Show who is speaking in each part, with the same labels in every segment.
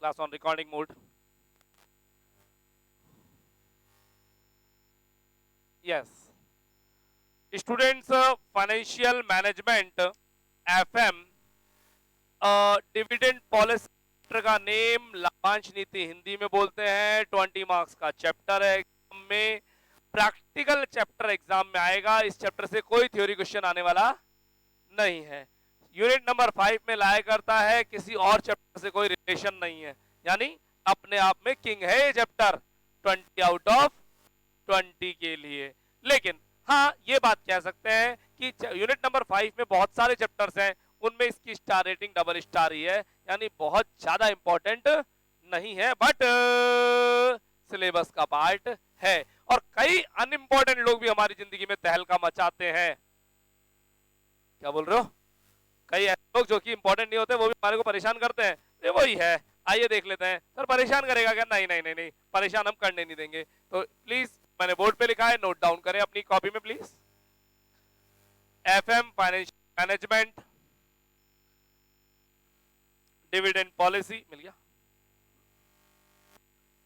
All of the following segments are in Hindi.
Speaker 1: class on recording mode. Yes. Students, financial management, FM, dividend policy का नेम लाभांश नीति हिंदी में बोलते हैं। 20 मार्क्स का चैप्टर है, एग्जाम में प्रैक्टिकल चैप्टर एग्जाम में आएगा। इस चैप्टर से कोई थ्योरी क्वेश्चन आने वाला नहीं है। यूनिट नंबर 5 में लाया करता है, किसी और चैप्टर से कोई रिलेशन नहीं है, यानी अपने आप में किंग है ये चैप्टर 20 आउट ऑफ 20 के लिए। लेकिन हाँ, ये बात कह सकते हैं कि यूनिट नंबर 5 में बहुत सारे चैप्टर्स हैं, उनमें इसकी स्टार रेटिंग डबल स्टार ही है, यानी बहुत ज्यादा इंपॉर्टेंट नहीं है, बट सिलेबस का पार्ट है। और कई अनइंपॉर्टेंट लोग भी हमारी जिंदगी में तहलका मचाते हैं। क्या बोल रहे हो? कई ऐसे लोग जो कि इंपॉर्टेंट नहीं होते, वो भी हमारे को परेशान करते हैं। ये वही है, आइए देख लेते हैं। सर परेशान करेगा क्या? नहीं नहीं नहीं नहीं, परेशान हम करने नहीं देंगे। तो प्लीज, मैंने बोर्ड पे लिखा है, नोट डाउन करें अपनी कॉपी में please. FM financial management, dividend policy मिल गया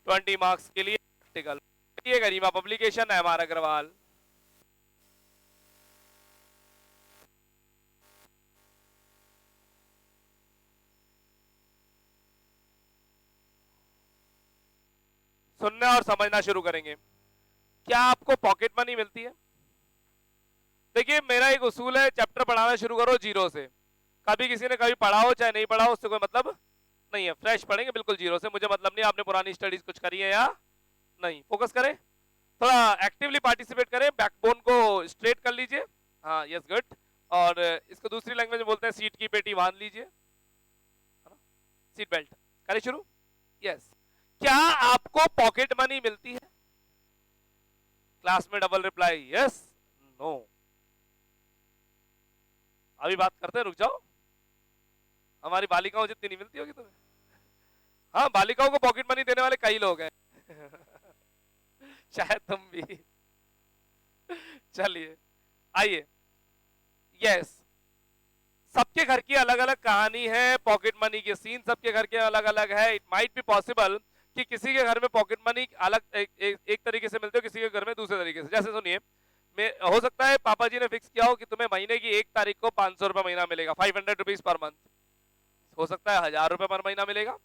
Speaker 1: 20 मार्क्स के लिए प्रैक्टिकल। ये गरिमा पब्लिकेशन है हमारा अग्रवाल। सुनना और समझना शुरू करेंगे। क्या आपको पॉकेट मनी मिलती है? देखिए, मेरा एक उसूल है, चैप्टर पढ़ाना शुरू करो जीरो से। कभी किसी ने कभी पढ़ा हो चाहे नहीं पढ़ा हो, उससे कोई मतलब नहीं है। फ्रेश पढ़ेंगे बिल्कुल जीरो से। मुझे मतलब नहीं आपने पुरानी स्टडीज कुछ करी है या नहीं। फोकस करें, थोड़ा एक्टिवली पार्टिसिपेट करें, बैकबोन को स्ट्रेट कर लीजिए। हाँ, यस, गुड। और इसको दूसरी लैंग्वेज में बोलते हैं सीट की पेटी बांध लीजिए, है ना, सीट बेल्ट। करें शुरू। यस। क्या आपको पॉकेट मनी मिलती है? क्लास में डबल रिप्लाई, यस, नो। अभी बात करते हैं, रुक जाओ। हमारी बालिकाओं जितनी नहीं मिलती होगी तुम्हें। हाँ, बालिकाओं को पॉकेट मनी देने वाले कई लोग हैं शायद तुम भी। चलिए, आइए। यस, सबके घर की अलग अलग कहानी है, पॉकेट मनी के सीन सबके घर के अलग अलग है। इट माइट बी पॉसिबल कि किसी के घर में पॉकेट मनी अलग एक तरीके से मिलते हो, किसी के घर में दूसरे तरीके से। जैसे सुनिए, हो सकता है पापा जी ने फिक्स किया हो कि तुम्हें महीने की 1 तारीख को 500 रुपए महीना मिलेगा, 500 रुपीज पर मंथ। हो सकता है 1000 रुपए पर महीना मिलेगा,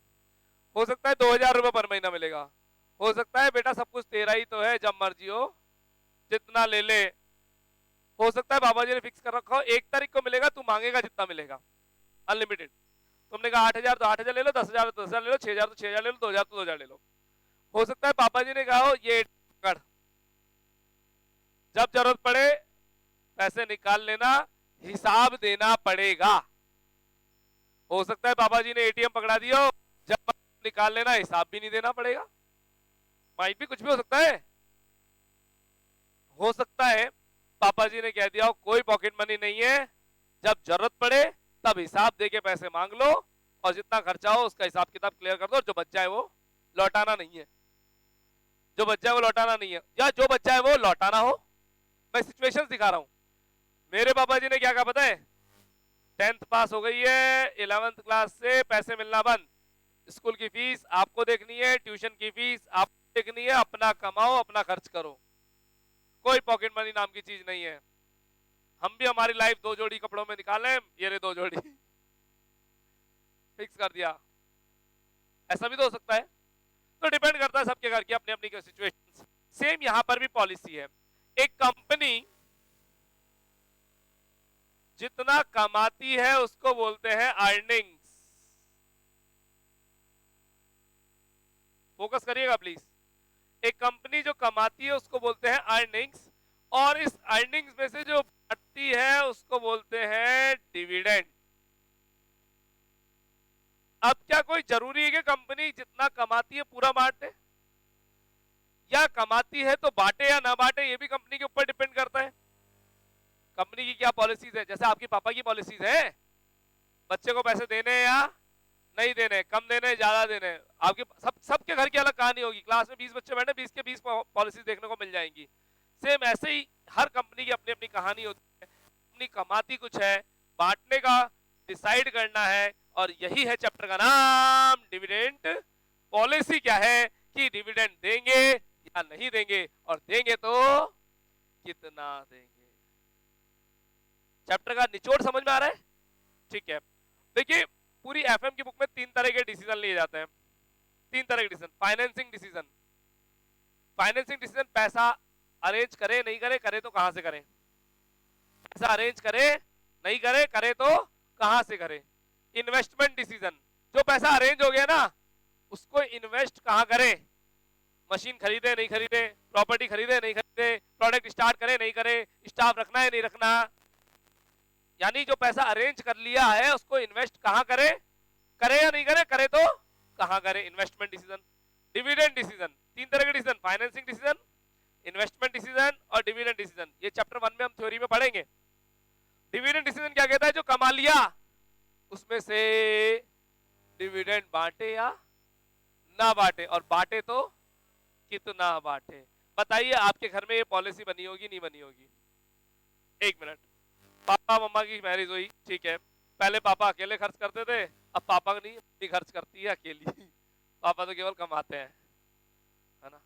Speaker 1: हो सकता है 2000 रुपए पर महीना मिलेगा, हो सकता है बेटा सब कुछ तेरा ही तो है, जब मर्जी हो जितना ले ले। हो सकता है बाबा जी ने फिक्स कर रखा हो 1 तारीख को मिलेगा, तू मांगेगा जितना मिलेगा, अनलिमिटेड। तुमने कहा 8000 तो 8000 ले लो, 10,000 तो 10,000 ले लो, 6000 तो 6000 ले लो, 2000 तो 2000 ले लो। हो सकता है पापा जी ने कहा हो ये कर, जब जरूरत पड़े पैसे निकाल लेना, हिसाब देना पड़ेगा। हो सकता है पापा जी ने एटीएम पकड़ा दिया हो, जब निकाल लेना, हिसाब भी नहीं देना पड़ेगा। माइट भी कुछ भी हो सकता है। हो सकता है पापा जी ने कह दिया हो कोई पॉकेट मनी नहीं है, जब जरूरत पड़े तब हिसाब देके पैसे मांग लो, और जितना खर्चा हो उसका हिसाब किताब क्लियर कर दो, और जो बच जाए वो लौटाना नहीं है। जो बच जाए वो लौटाना नहीं है, या जो बच जाए वो लौटाना हो। मैं सिचुएशन दिखा रहा हूं। मेरे पापा जी ने क्या कहा पता है? 10th पास हो गई है, 11th क्लास से पैसे मिलना बंद, स्कूल की फीस आपको देखनी है, ट्यूशन की फीस आपको देखनी है, अपना कमाओ अपना खर्च करो, कोई पॉकेट मनी नाम की चीज नहीं है। हम भी हमारी लाइफ 2 जोड़ी कपड़ों में निकाले, ये रे 2 जोड़ी फिक्स कर दिया। ऐसा भी तो हो सकता है। तो डिपेंड करता है सबके घर की अपनी अपनी सिचुएशन। सेम यहां पर भी पॉलिसी है। एक कंपनी जितना कमाती है उसको बोलते हैं अर्निंग्स। फोकस करिएगा प्लीज। एक कंपनी जो कमाती है उसको बोलते हैं अर्निंग्स, और इस अर्निंग्स में से जो बढ़ती है उसको बोलते हैं डिविडेंड। अब क्या कोई जरूरी है कि कंपनी जितना कमाती है पूरा बांटे, या कमाती है तो बांटे या ना बांटे, ये भी कंपनी के ऊपर डिपेंड करता है। कंपनी की क्या पॉलिसीज है, जैसे आपकी पापा की पॉलिसीज है, बच्चे को पैसे देने हैं या नहीं देने, कम देने ज्यादा देने। आपके सबके घर की अलग कहानी होगी। क्लास में 20 बच्चे बैठे, 20 के 20 पॉलिसीज देखने को मिल जाएंगी। सेम ऐसे ही हर कंपनी की अपनी अपनी कहानी होती है। कंपनी कमाती कुछ है, बांटने का डिसाइड करना है, और यही है चैप्टर का नाम, डिविडेंड डिविडेंड पॉलिसी क्या है कि डिविडेंड देंगे या नहीं देंगे, और देंगे तो कितना देंगे। चैप्टर का निचोड़ समझ में आ रहा है? ठीक है, देखिए पूरी एफएम की बुक में 3 तरह के डिसीजन लिए जाते हैं। 3 तरह के decision. Financing decision, financing decision पैसा अरेंज करे नहीं करे, करे तो कहां से करें। पैसा अरेंज करे नहीं करे, करे तो कहां से करे। इन्वेस्टमेंट डिसीजन, जो पैसा अरेंज हो गया ना उसको इन्वेस्ट कहां करे, मशीन खरीदे नहीं खरीदे, प्रॉपर्टी खरीदे नहीं खरीदे, प्रोडक्ट स्टार्ट करे नहीं करे, स्टाफ रखना है नहीं रखना, यानी जो पैसा अरेंज कर लिया है उसको इन्वेस्ट कहां करे, करे या नहीं करे, करे तो कहां करे। Investment decision. डिविडेंड डिसीजन, 3 तरह के decision, financing decision, investment decision और डिविडेंड डिसीजन। ये चैप्टर 1 में हम थ्योरी में पढ़ेंगे। डिविडेंड डिसीजन क्या कहता है, जो कमा लिया उसमें से डिविडेंड बांटे या ना बांटे, और बांटे तो कितना बांटे। बताइए आपके घर में ये पॉलिसी बनी होगी नहीं बनी होगी? एक मिनट, पापा मम्मा की मैरिज हुई, ठीक है, पहले पापा अकेले खर्च करते थे, अब पापा नहीं मम्मी खर्च करती है अकेली। पापा तो केवल कमाते हैं, है ना?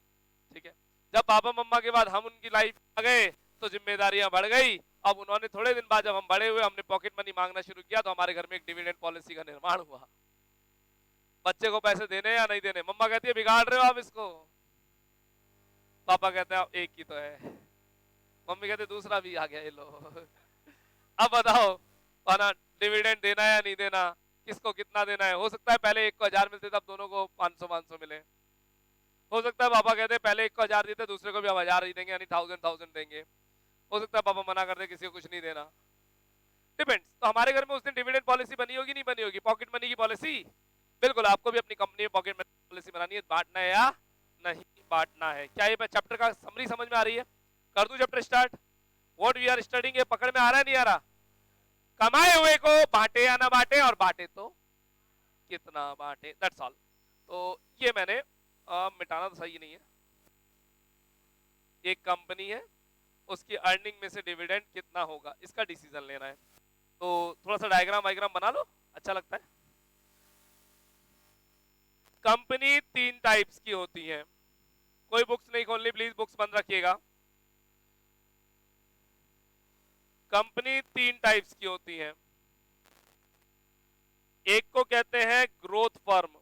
Speaker 1: ठीक है, जब पापा मम्मा के बाद हम उनकी लाइफ में आ गए तो जिम्मेदारियां बढ़ गई। अब उन्होंने थोड़े दिन बाद जब हम बड़े हुए, हमने पॉकेट मनी मांगना शुरू किया, तो हमारे घर में एक डिविडेंड पॉलिसी का निर्माण हुआ। बच्चे को पैसे देने या नहीं देने, मम्मा कहती है बिगाड़ रहे हो आप इसको, पापा कहते हैं एक ही तो है, मम्मी कहते दूसरा भी आ गया ये लो। अब बताओ पाना डिविडेंड देना या नहीं देना, किसको कितना देना है। हो सकता है पहले एक को 1000 मिलते तब दोनों को 500 मिले, हो सकता है पापा कहते पहले एक को 1000 देते दूसरे को भी अब 1000 ही देंगे, यानी 1000 देंगे। हो सकता है पापा मना कर दे किसी को कुछ नहीं देना, डिपेंड्स। तो हमारे घर में उस दिन डिविडेंड पॉलिसी बनी होगी नहीं बनी होगी, पॉकेट मनी की पॉलिसी। बिल्कुल, आपको भी अपनी कंपनी में पॉकेट मनी पॉलिसी बनानी है, बांटना है या नहीं बांटना है। क्या ये चैप्टर का समरी समझ में आ रही है? कर दूं chapter start? What we are studying, ये पकड़ में आ रहा है नहीं आ रहा? कमाए हुए को बांटे या ना बांटे, और बांटे तो कितना बांटे, दैट्स ऑल। तो ये मैंने मिटाना तो सही नहीं है। एक कंपनी है, उसकी अर्निंग में से डिविडेंड कितना होगा, इसका डिसीजन लेना है। तो थोड़ा सा डायग्राम वायग्राम बना लो, अच्छा लगता है। कंपनी 3 टाइप्स की होती है। कोई बुक्स नहीं खोलनी प्लीज, बुक्स बंद रखिएगा। कंपनी 3 टाइप्स की होती है। एक को कहते हैं growth firm,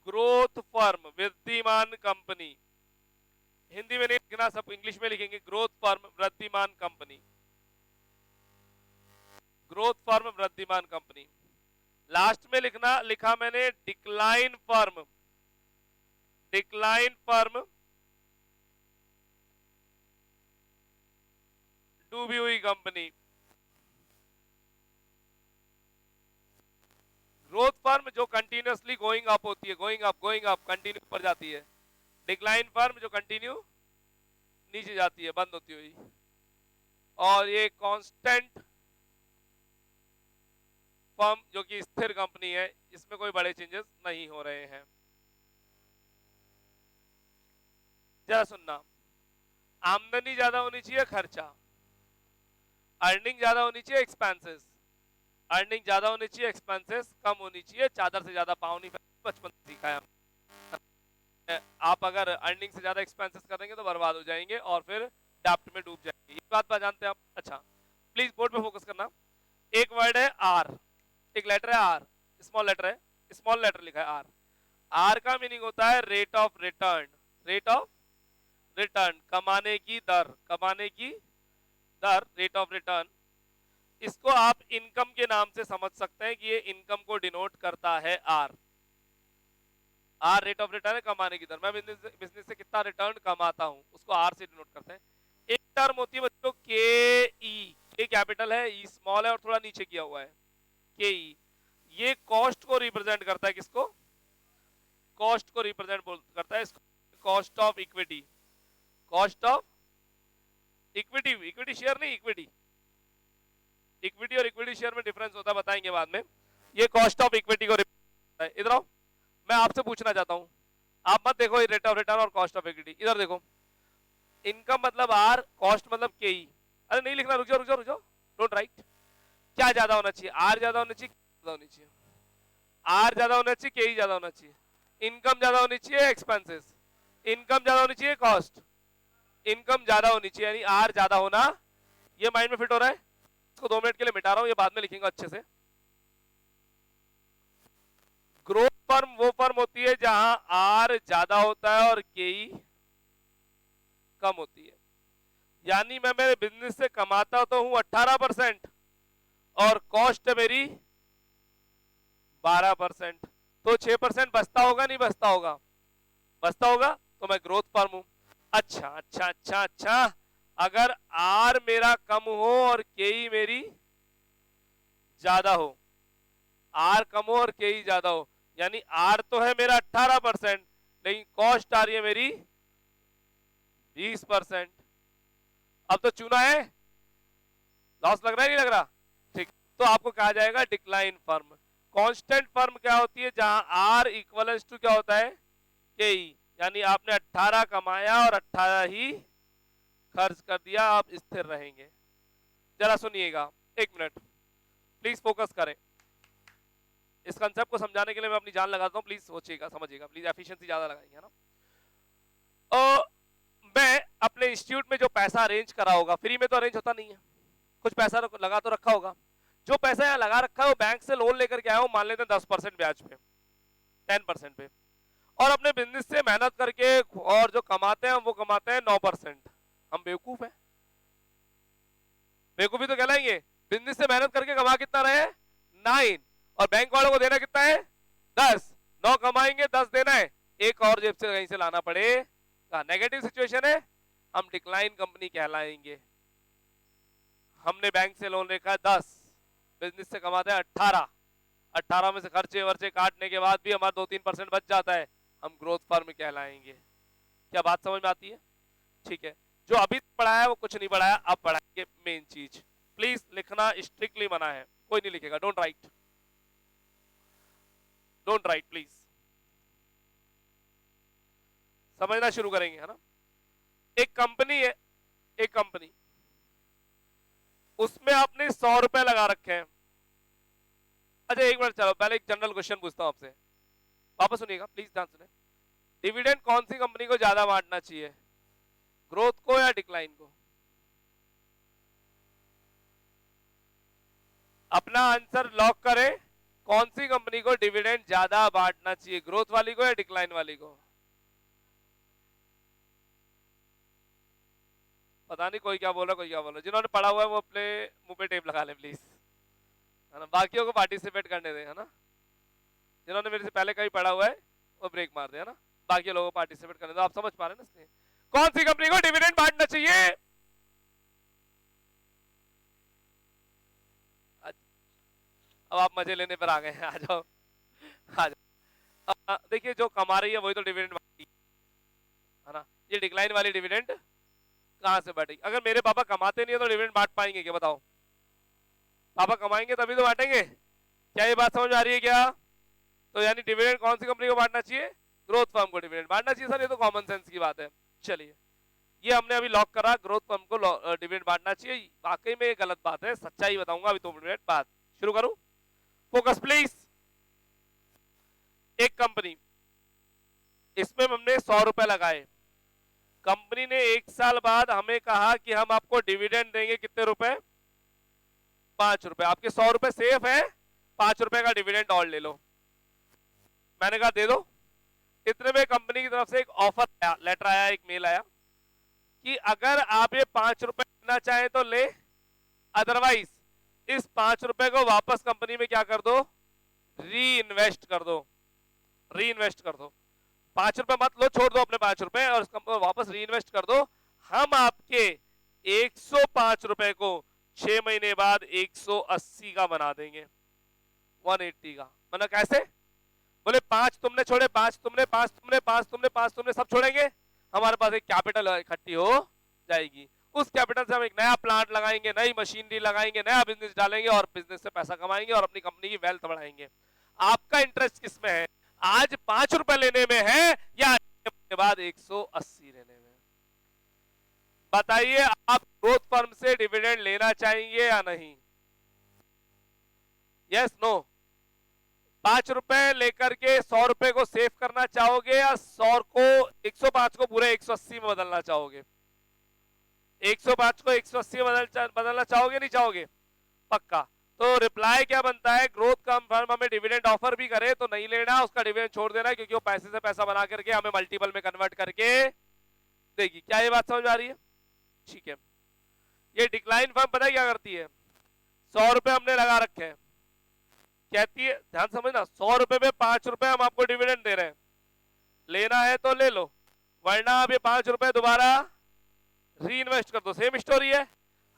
Speaker 1: growth firm, Wriddhiman company. Hindi में नहीं लिखना, सब इंग्लिश में लिखेंगे। Growth firm, Wriddhiman company, growth firm, Wriddhiman company. Last में लिखा मैंने डिक्लाइन फर्म, डिक्लाइन फर्म, डूबी हुई कंपनी। ग्रोथ फर्म जो कंटिन्यूअसली गोइंग अप होती है, गोइंग अप कंटिन्यू ऊपर जाती है। डिक्लाइन फर्म जो कंटिन्यू नीचे जाती है, बंद होती हुई। और ये कांस्टेंट फर्म जो कि स्थिर कंपनी है, इसमें कोई बड़े चेंजेस नहीं हो रहे हैं। जरा सुनना, आमदनी ज्यादा होनी चाहिए, खर्चा, अर्निंग ज्यादा होनी चाहिए, एक्सपेंसेस, अर्निंग ज्यादा होनी चाहिए, एक्सपेंसेस कम होनी चाहिए। चादर से ज्यादा पाँव नहीं फैलाना, बचपन से सीखा है। आप अगर अर्निंग से ज्यादा एक्सपेंसेस करेंगे तो बर्बाद हो जाएंगे और फिर डाप्ट में डूब जाएंगे। ये बात जानते हैं आप? अच्छा, प्लीज बोर्ड पे फोकस करना। एक वर्ड है आर, एक लेटर है आर, स्मॉल लेटर है, स्मॉल लेटर लिखा है आर। आर का मीनिंग होता है rate of return, rate of return, कमाने की दर, कमाने की दर, रेट ऑफ रिटर्न। इसको आप इनकम के नाम से समझ सकते हैं कि ये इनकम को डिनोट करता है R. R rate of return है, कमाने की दर। मैं बिजनेस से कितना रिटर्न कमाता हूं उसको आर से डिनोट करते हैं। एक टर्म होती है बच्चों के ई, के कैपिटल है, ई स्मॉल है और थोड़ा नीचे किया हुआ है, के ई। ये कॉस्ट को रिप्रेजेंट करता है, किसको? कॉस्ट को रिप्रेजेंट करता है, cost of equity, cost of equity, equity share नहीं, इक्विटी। इक्विटी और इक्विटी शेयर में डिफरेंस होता है, बताएंगे बाद में। ये कॉस्ट ऑफ इक्विटी को रिप्रेजेंट करता है। इधर आओ, मैं आपसे पूछना चाहता हूं, आप मत देखो रेट ऑफ रिटर्न और कॉस्ट ऑफ इक्विटी, इधर देखो। इनकम मतलब आर, कॉस्ट मतलब के ई। अरे नहीं लिखना, रुक जाओ, डोंट राइट। क्या ज्यादा होना चाहिए, आर ज्यादा होना चाहिए, ज्यादा होनी चाहिए? आर ज्यादा होना चाहिए, के ही ज्यादा होना चाहिए, इनकम ज्यादा होनी चाहिए, एक्सपेंसेस, इनकम ज्यादा होनी चाहिए, कॉस्ट, इनकम ज्यादा होनी चाहिए, यानी आर ज्यादा होना। ये माइंड में फिट हो रहा है? इसको 2 मिनट के लिए मिटा रहा हूं, ये बाद में लिखेंगे अच्छे से। ग्रोथ फर्म वो फर्म होती है जहां आर ज्यादा होता है और के ई कम होती है। यानी मैं मेरे बिजनेस से कमाता तो हूं 18% और कॉस्ट है मेरी 12%, तो 6% बचता होगा नहीं बचता होगा? बचता होगा, तो मैं ग्रोथ फर्म हूं। अच्छा अच्छा अच्छा अच्छा, अगर आर मेरा कम हो और के ई मेरी ज्यादा हो, आर कम हो और के ई ज्यादा हो, यानी आर तो है मेरा 18%, लेकिन कॉस्ट आ रही है मेरी 20%। अब तो चुना है, लॉस लग रहा है नहीं लग रहा? ठीक, तो आपको कहा जाएगा डिक्लाइन फर्म। कांस्टेंट फर्म क्या होती है? जहां आर इक्वल्स टू क्या होता है? के ई, यानी आपने 18 कमाया और 18 ही खर्च कर दिया, आप स्थिर रहेंगे। जरा सुनिएगा, 1 मिनट प्लीज फोकस करें। इस कंसेप्ट को समझाने के लिए मैं अपनी जान लगाता हूं, प्लीज सोचिएगा, समझिएगा प्लीज, एफिशिएंसी ज्यादा लगाएंगे, है ना? मैं अपने इंस्टीट्यूट में जो पैसा अरेंज करा होगा, फ्री में तो अरेंज होता नहीं है, कुछ पैसा लगा तो रखा होगा। जो पैसा यहाँ लगा रखा है वो बैंक से लोन लेकर के आया हूं, मान लेते हैं 10% ब्याज पे, 10% पे, और अपने बिजनेस से मेहनत करके और जो कमाते हैं वो कमाते हैं 9%। हम बेवकूफ हैं? बेवकूफी तो कहलाएंगे। बिजनेस से मेहनत करके कमा कितना रहे? 9, और बैंक वालों को देना कितना है? 10। 9 कमाएंगे, 10 देना है, एक और जेब से कहीं से लाना पड़ेगा। नेगेटिव सिचुएशन है, हम डिक्लाइन कंपनी कहलाएंगे। हमने बैंक से लोन लेखा है 10, बिजनेस से कमाते हैं 18, 18 में से खर्चे वर्चे काटने के बाद भी हमारा 2-3% बच जाता है, हम ग्रोथ फर्म कहलाएंगे। क्या बात समझ में आती है? ठीक है, जो अभी पढ़ाया वो कुछ नहीं पढ़ाया, अब पढ़ाएंगे मेन चीज। प्लीज लिखना स्ट्रिक्टली मना है, कोई नहीं लिखेगा, don't write, don't write please. समझना शुरू करेंगे, है ना? एक कंपनी है, एक कंपनी, उसमें आपने 100 रुपए लगा रखे हैं। अच्छा 1 मिनट, चलो पहले एक जनरल क्वेश्चन पूछता हूं आपसे, वापस सुनिएगा प्लीज, ध्यान सुने। डिविडेंड कौन सी कंपनी को ज्यादा बांटना चाहिए, ग्रोथ को या डिक्लाइन को? अपना आंसर लॉक करें, कौन सी कंपनी को डिविडेंड ज्यादा बांटना चाहिए, ग्रोथ वाली को या डिक्लाइन वाली को? पता नहीं कोई क्या बोल रहा, कोई क्या बोल रहा। जिन्होंने पढ़ा हुआ है वो अपने मुंह पे टेप लगा लें प्लीज, है ना? बाकियों को पार्टिसिपेट करने दें, है ना? जिन्होंने मेरे से पहले कहीं पढ़ा हुआ है वो ब्रेक मार दे, है ना? बाकी लोगों को पार्टिसिपेट करने दो। आप समझ पा रहे हैं ना? इसलिए कौन सी कंपनी को डिविडेंड बांटना चाहिए? अब आप मजे लेने पर आ गए हैं, आ जाओ आ जाओ। देखिए जो कमा रही है वही तो डिविडेंड बांटेगी, है ना? ये डिक्लाइन वाली डिविडेंड कहां से बांटेगी? अगर मेरे पापा कमाते नहीं है तो डिविडेंड बांट पाएंगे क्या, बताओ? पापा कमाएंगे तभी तो बांटेंगे। क्या ये बात समझ आ रही है क्या? तो यानी डिविडेंड कौन सी कंपनी को बांटना चाहिए? ग्रोथ फर्म को डिविडेंड बांटना चाहिए। सर ये तो कॉमन सेंस की बात है। चलिए ये हमने अभी लॉक करा, ग्रोथ फर्म को डिविडेंड बांटना चाहिए। वाकई में ये गलत बात है, सच्चाई बताऊंगा अभी 2 मिनट बाद। शुरू करूं? Focus please. एक कंपनी, इसमें हमने 100 रुपए लगाए, कंपनी ने 1 साल बाद हमें कहा कि हम आपको डिविडेंड देंगे कितने रुपए? 5 रुपए। आपके 100 रुपए सेफ है, 5 रुपए का डिविडेंड और ले लो। मैंने कहा दे दो। इतने में कंपनी की तरफ से एक ऑफर आया, लेटर आया, एक मेल आया कि अगर आप ये 5 रुपए लेना चाहें तो ले, अदरवाइज इस 5 रुपए को वापस कंपनी में क्या कर दो? री इन्वेस्ट कर दो, री इन्वेस्ट कर दो। 5 रुपए मत लो, छोड़ दो अपने 5 रुपए और इस कंपनी वापस री इन्वेस्ट कर दो। हम आपके 105 रुपए को 6 महीने बाद 180 का बना देंगे, 180 का। मतलब कैसे? बोले 5 तुमने छोड़े, 5 तुमने, 5 तुमने, 5 तुमने, 5 तुमने, सब छोड़ेंगे, हमारे पास एक कैपिटल इकट्ठी हो जाएगी। उस कैपिटल से हम एक नया प्लांट लगाएंगे, नई मशीनरी लगाएंगे, नया बिजनेस डालेंगे और बिजनेस से पैसा कमाएंगे और अपनी कंपनी की वेल्थ बढ़ाएंगे। आपका इंटरेस्ट किस में है? आज 5 रुपए लेने में है या के बाद 180 लेने में? बताइए, आप ग्रोथ फर्म से डिविडेंड लेना चाहेंगे या नहीं? Yes no? ₹5 लेकर के 100 रुपए को सेव करना चाहोगे या 100 को 105 को पूरे 180 में बदलना चाहोगे? 105 को 180 में बदलना चाहोगे नहीं चाहोगे? पक्का। तो रिप्लाई क्या बनता है, ग्रोथ कम फर्म हमें डिविडेंड ऑफर भी करे तो नहीं लेना, उसका डिविडेंड छोड़ देना, क्योंकि वो पैसे से पैसा बना करके हमें मल्टीपल में कन्वर्ट करके देगी। क्या ये बात समझ में आ रही है? ठीक है। ये डिक्लाइन फर्म पता है क्या करती है, 100 रुपए हमने लगा रखे हैं, कहती है, ध्यान समझना, 100 रुपए में 5 रुपए हम आपको डिविडेंड दे रहे हैं, लेना है तो ले लो, वरना आप ये 5 रुपए दोबारा री इन्वेस्ट कर दो। सेम स्टोरी है।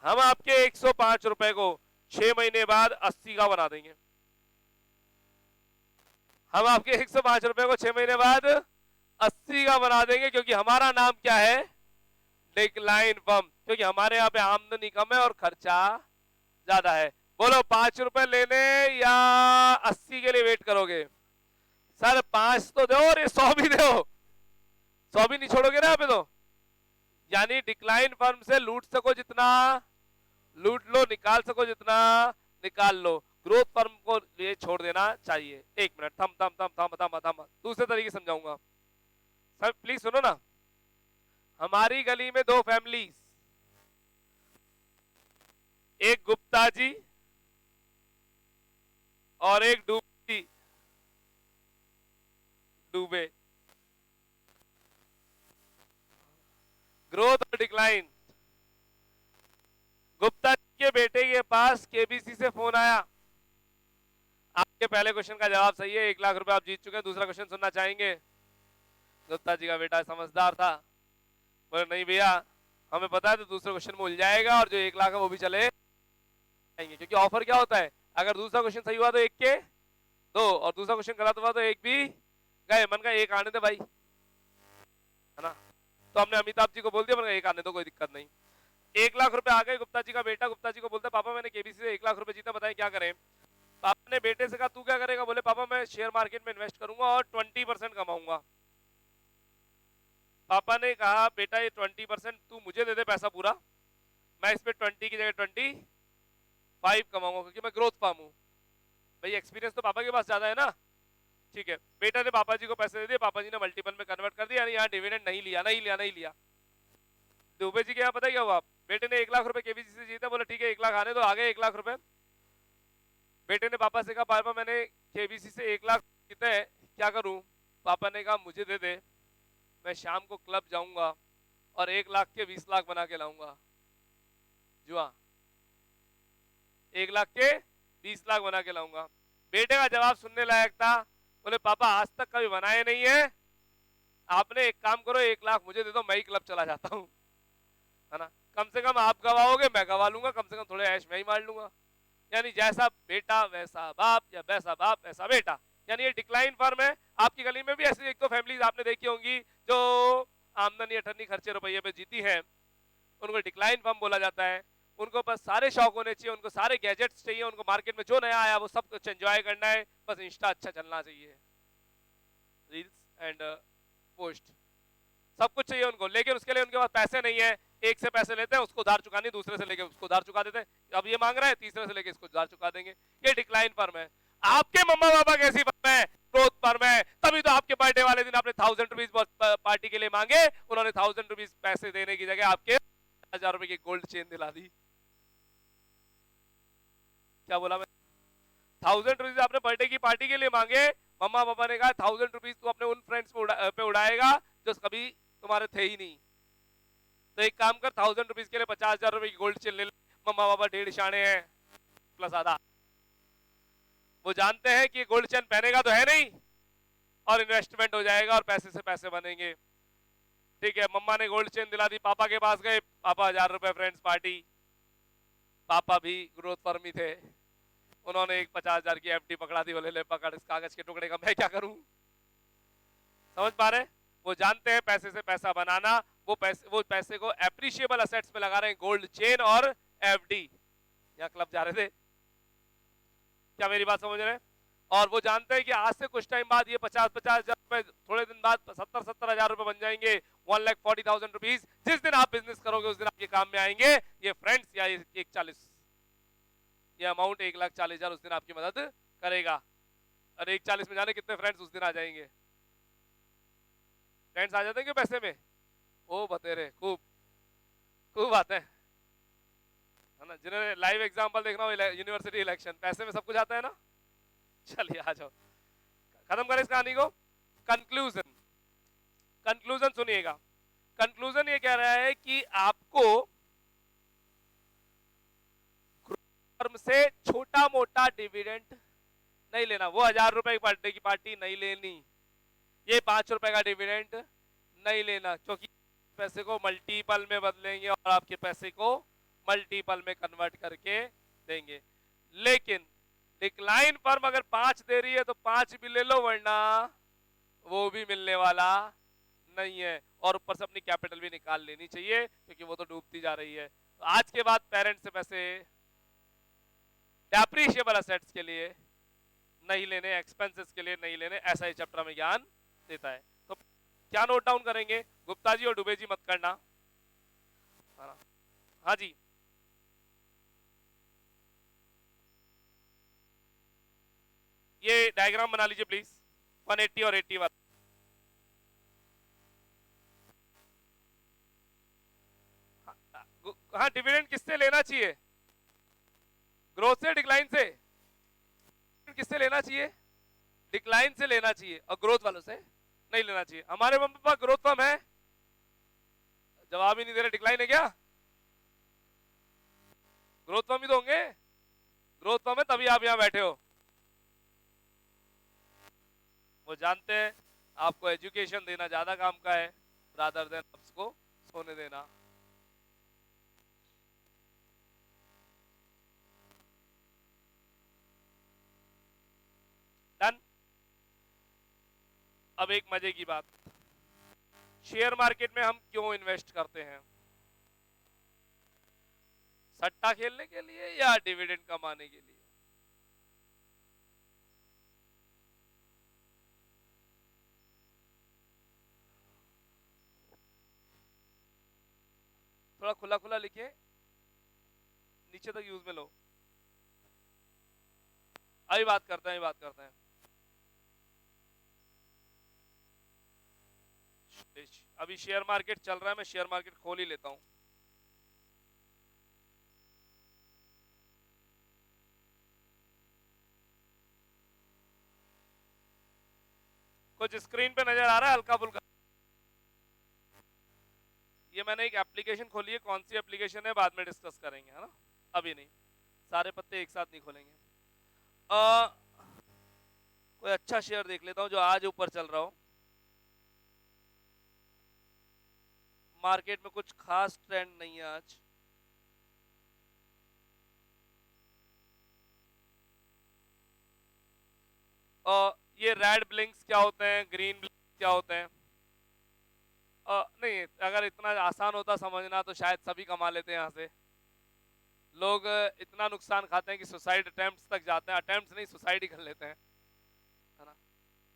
Speaker 1: हम आपके 105 रुपए को 6 महीने बाद 80 का बना देंगे। हम आपके 105 रुपए को 6 महीने बाद 80 का बना देंगे, क्योंकि हमारा नाम क्या है, डिक्लाइन फर्म, क्योंकि हमारे यहाँ पे आमदनी कम है और खर्चा ज्यादा है। बोलो 5 रुपए लेने या 80 के लिए वेट करोगे? सर 5 तो दो और ये 100 भी दो, 100 भी नहीं छोड़ोगे ना आप तो। यानी डिक्लाइन फर्म से लूट सको जितना लूट लो, निकाल सको जितना निकाल लो, ग्रोथ फर्म को ये छोड़ देना चाहिए। एक मिनट, थम थम थम थम थम थम, दूसरे तरीके समझाऊंगा। सर प्लीज सुनो ना, हमारी गली में 2 फैमिलीज, एक गुप्ता जी और एक डूबे। ग्रोथ और डिक्लाइन। गुप्ता जी के बेटे के पास केबीसी से फोन आया, आपके पहले क्वेश्चन का जवाब सही है, 1 लाख रुपए आप जीत चुके हैं। दूसरा क्वेश्चन सुनना चाहेंगे? गुप्ता जी का बेटा समझदार था, बोले नहीं भैया हमें पता है तो दूसरा क्वेश्चन में उलझ जाएगा और जो 1 लाख है वो भी चले जाएंगे, क्योंकि ऑफर क्या होता है, अगर दूसरा क्वेश्चन सही हुआ तो 1 के 2 और दूसरा क्वेश्चन गलत हुआ तो 1 भी गए। मन का 1 आने दे भाई, है ना। तो हमने अमिताभ जी को बोल दिया, मन का 1 आने दो, कोई दिक्कत नहीं। 1 लाख रुपए आ गए। गुप्ता जी का बेटा गुप्ता जी को बोलता है पापा मैंने केबीसी से 1 लाख रुपए जीता, बताएं क्या करें। पापा ने बेटे से कहा तू क्या करेगा? बोले पापा मैं शेयर मार्केट में इन्वेस्ट करूंगा और 20% कमाऊंगा। पापा ने कहा बेटा ये 20% तू मुझे दे दे पैसा पूरा, मैं इस पे 20 की जगह 25 कमाऊंगा, क्योंकि मैं ग्रोथ फार्म हूं। भाई एक्सपीरियंस तो पापा के पास ज्यादा है ना। ठीक है, बेटा ने पापा जी को पैसे दे दिए, पापा जी ने मल्टीपल में कन्वर्ट कर दिया, यानी यहाँ डिविडेंड नहीं लिया। दुबे जी के यहाँ पता क्या हुआ, बेटे ने 1 लाख रुपए केबीसी से जीता, बोला ठीक है 1 लाख आने दो, आ गए 1 लाख रुपए। बेटे ने पापा से कहा पापा मैंने केबीसी से 1 लाख जीते हैं, क्या करूं? पापा ने कहा मुझे दे दे, मैं शाम को क्लब जाऊंगा और 1 लाख के 20 लाख बना के लाऊंगा। जुआ 1 लाख के 20 लाख बना के लाऊंगा। बेटे का जवाब सुनने लायक था, बोले पापा आज तक कभी बनाए नहीं है, आपने एक काम करो 1 लाख मुझे दे दो, मैं ही क्लब चला जाता हूँ, है ना। कम से कम आप गवाओगे मैं गवा लूंगा, कम से कम थोड़े ऐश मैं ही मार लूंगा। यानी जैसा बेटा वैसा बाप, या वैसा बाप वैसा बेटा। यानी ये डिक्लाइन फर्म है। आपकी गली में भी ऐसी 1-2 फैमिलीज आपने देखी होंगी जो आमदनी अठन्नी खर्चे रुपये पे जीती है, उनको डिक्लाइन फर्म बोला जाता है। उनको बस सारे शौक होने चाहिए, उनको सारे गैजेट्स चाहिए, उनको मार्केट में जो नया आया वो सब कुछ एंजॉय करना है, बस इंस्टा अच्छा चलना चाहिए, रील्स एंड पोस्ट सब कुछ चाहिए उनको। लेकिन उसके लिए उनके पास पैसे नहीं है, एक से पैसे लेते हैं उसको उधार चुकानी, दूसरे से लेके उसको उधार चुका देते हैं, अब ये मांग रहा है तीसरे से लेके इसको उधार चुका देंगे। ये डिक्लाइन फर्म है। आपके मम्मा पापा कैसी फर्म है? ग्रोथ फर्म है। तभी तो आपके बर्थडे वाले दिन आपने 1000 रुपीज पार्टी के लिए मांगे, उन्होंने 1000 रुपीज पैसे देने की जगह आपके 1000 रुपए की गोल्ड चेन दिला दी। क्या बोला मैं? 1000 रुपीज आपने बर्थडे की पार्टी के लिए मांगे, मम्मा पापा ने कहा 1000 रुपीज तू अपने उन फ्रेंड्स पे उड़ाएगा जो कभी तुम्हारे थे ही नहीं। तो एक काम कर, 1000 रुपीज के लिए 50,000 रुपए की गोल्ड चेन ले ले। मम्मा पापा 1.5 शाने हैं प्लस आधा, वो जानते हैं कि गोल्ड चेन पहनेगा तो है नहीं और इन्वेस्टमेंट हो जाएगा और पैसे से पैसे बनेंगे। ठीक है, मम्मा ने गोल्ड चेन दिला दी, पापा के पास गए, पापा 1000 रुपए फ्रेंड्स पार्टी। पापा भी ग्रोथ फर्म ही थे, उन्होंने एक 50,000 की एफडी पकड़ा दी, बोले ले पकड़ इस कागज के टुकड़े का, मैं क्या करूं। समझ पा रहे? वो जानते हैं पैसे से पैसा बनाना, वो पैसे को एप्रिशिएबल असेट्स में लगा रहे हैं, गोल्ड चेन और एफडी। यहाँ क्लब जा रहे थे, क्या मेरी बात समझ रहे हैं? और वो जानते हैं कि आज से कुछ टाइम बाद ये 50,000 रुपए, थोड़े दिन बाद 70,000 रुपए बन जाएंगे, 1,40,000 रुपीज। जिस दिन आप बिजनेस करोगे उस दिन आपके काम में आएंगे ये फ्रेंड्स, या 140 ये अमाउंट 1,40,000 उस दिन आपकी मदद करेगा। अरे 1:40 में जाने कितने फ्रेंड्स उस दिन आ जाएंगे? फ्रेंड्स आ जाते हैं पैसे में? ओ बतेरे, खूब खूब आते हैं, है ना। जिन्हें लाइव एग्जांपल देखना हो यूनिवर्सिटी इलेक्शन, पैसे में सब कुछ आता है ना। चलिए आ जाओ, खत्म करें इस कहानी को। कंक्लूजन, कंक्लूजन सुनिएगा। कंक्लूजन ये कह रहा है कि आपको फर्म से छोटा मोटा डिविडेंड नहीं लेना। वो 1000 रुपए की बर्थडे की पार्टी नहीं लेनी, ये 5 रुपए का डिविडेंड नहीं लेना, क्योंकि पैसे को मल्टीपल में बदलेंगे और आपके पैसे को मल्टीपल में कन्वर्ट करके देंगे। लेकिन डिक्लाइन फर्म अगर 5 दे रही है तो 5 भी ले लो, वरना वो भी मिलने वाला नहीं है। और ऊपर से अपनी कैपिटल भी निकाल लेनी चाहिए, क्योंकि वो तो डूबती जा रही है। तो आज के बाद पेरेंट्स से पैसे डेप्रिशिएबल असेट्स के लिए नहीं लेने, एक्सपेंसेस के लिए नहीं लेने, ऐसा ही चैप्टर में ज्ञान देता है। तो क्या नोट डाउन करेंगे? गुप्ता जी और डुबे जी मत करना, हाँ जी। ये डायग्राम बना लीजिए प्लीज, 180 और 80 वाला। हाँ, डिविडेंड किससे लेना चाहिए? ग्रोथ से, डिक्लाइन से? किससे लेना चाहिए? डिक्लाइन से लेना चाहिए, और ग्रोथ वालों से नहीं लेना चाहिए। हमारे मम्मी पापा ग्रोथ फर्म है, जवाब ही नहीं दे रहे। डिक्लाइन है क्या? ग्रोथ फर्म ही तो होंगे। ग्रोथ फर्म है तभी आप यहां बैठे हो। वो जानते हैं आपको एजुकेशन देना ज्यादा काम का है, रादर देन आपको सोने देना। डन। अब एक मजे की बात, शेयर मार्केट में हम क्यों इन्वेस्ट करते हैं? सट्टा खेलने के लिए या डिविडेंड कमाने के लिए? थोड़ा खुला खुला लिखिए, नीचे तक यूज में लो। अभी बात करते हैं, अभी शेयर मार्केट चल रहा है, मैं शेयर मार्केट खोल ही लेता हूं। कुछ स्क्रीन पे नजर आ रहा है हल्का फुल्का? ये मैंने एक एप्लीकेशन खोली है, कौन सी एप्लीकेशन है बाद में डिस्कस करेंगे, है ना, अभी नहीं, सारे पत्ते एक साथ नहीं खोलेंगे। कोई अच्छा शेयर देख लेता हूं जो आज ऊपर चल रहा हो। मार्केट में कुछ खास ट्रेंड नहीं है आज। ये रेड ब्लिंक्स क्या होते हैं, ग्रीन ब्लिंक्स क्या होते हैं? नहीं, अगर इतना आसान होता समझना तो शायद सभी कमा लेते हैं यहाँ से। लोग इतना नुकसान खाते हैं कि सुसाइड अटेम्प्ट्स तक जाते हैं, अटेम्प्ट्स नहीं सुसाइड ही कर लेते हैं, है ना।